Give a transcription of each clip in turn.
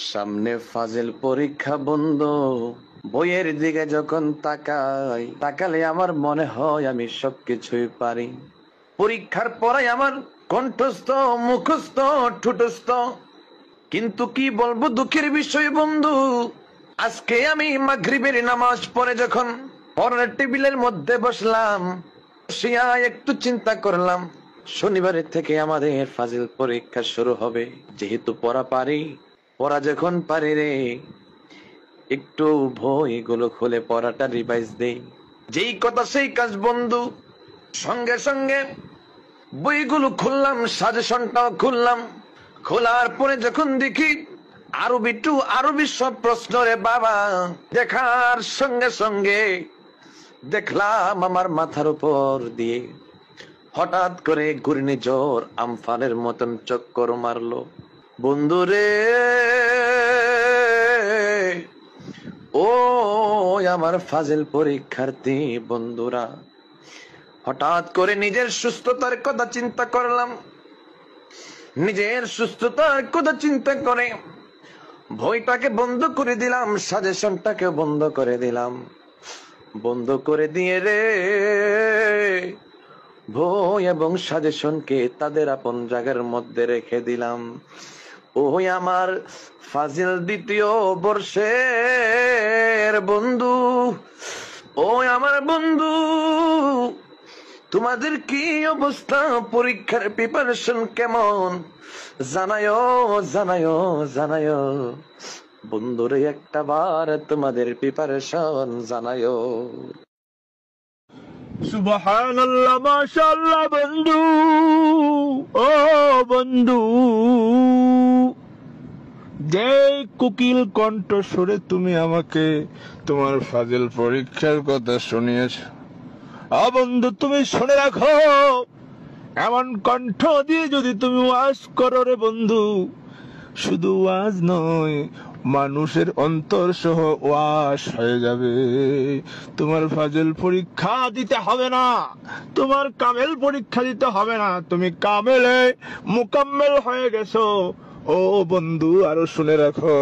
সামনে ফাজিল পরীক্ষা বন্ধু, বইয়ের দিকে যখন তাকালে আমার মনে হয় আমি সবকিছুই পারি। পরীক্ষার পরে আমার কণ্ঠস্থ, মুখস্থ, ঠোঁটস্থ, কিন্তু কি বলবো দুঃখের বিষয় বন্ধু, আজকে আমি মাগরিবের নামাজ পড়ে যখন পড়ার টেবিলের মধ্যে বসলাম, বসিয়া একটু চিন্তা করলাম শনিবারের থেকে আমাদের ফাজিল পরীক্ষা শুরু হবে। যেহেতু পড়া যখন পারি রে, একটু বইগুলো খুলে পড়াটা রিভাইজ দেই। যেই কথা সেই কাজ বন্ধু, সঙ্গে সঙ্গে বইগুলো খুললাম, সাজেশনটাও খুললাম। খোলার পরে যখন দেখি আরবি সব প্রশ্ন রে বাবা, দেখার সঙ্গে সঙ্গে দেখলাম আমার মাথার উপর দিয়ে হঠাৎ করে ঘূর্ণিঝড় আমফানের মতন চক্কর মারলো বন্ধুরে। ও আমার ফাজিল পরীক্ষার্থী বন্ধুরা, হঠাৎ করে নিজের সুস্থতার কথা চিন্তা করলাম। নিজের সুস্থতার কথা চিন্তা করে বইটাকে বন্ধ করে দিলাম, সাজেশনটাকে বন্ধ করে দিলাম। বন্ধ করে দিয়ে রে বই এবং সাজেশনকে তাদের আপন জায়গার মধ্যে রেখে দিলাম। ওই আমার ফাজিল দ্বিতীয় বর্ষের বন্ধু, ওই আমার বন্ধু, তোমাদের কি অবস্থা? পরীক্ষার প্রিপারেশন কেমন? জানায়ো জানায়ো জানায়ো বন্ধুরে, একটা বার তোমাদের প্রিপারেশন জানায়ো। সুবহানাল্লাহ, মাশাআল্লাহ বন্ধু। ও বন্ধু, যে কোকিল কণ্ঠ সুরে তুমি আমাকে তোমার ফাজিল পরীক্ষার কথা শুনিয়েছ, বন্ধু তুমি শুনে রাখো, এমন কণ্ঠ দিয়ে যদি তুমি ওয়াজ করো রে বন্ধু, শুধু ওয়াজ নয়, মানুষের অন্তর সহ ওয়াজ হয়ে যাবে। তোমার ফাজিল পরীক্ষা দিতে হবে না, তোমার কামেল পরীক্ষা দিতে হবে না, তুমি কামেলে মুকাম্মেল হয়ে গেছো। ও বন্ধু, আরো শুনে রাখো,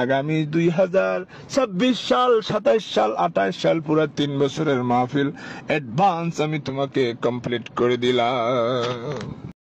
আগামী 2026 সাল, 27 সাল, 28 সাল, পুরা 3 বছরের মাহফিল অ্যাডভান্স আমি তোমাকে কমপ্লিট করে দিলাম।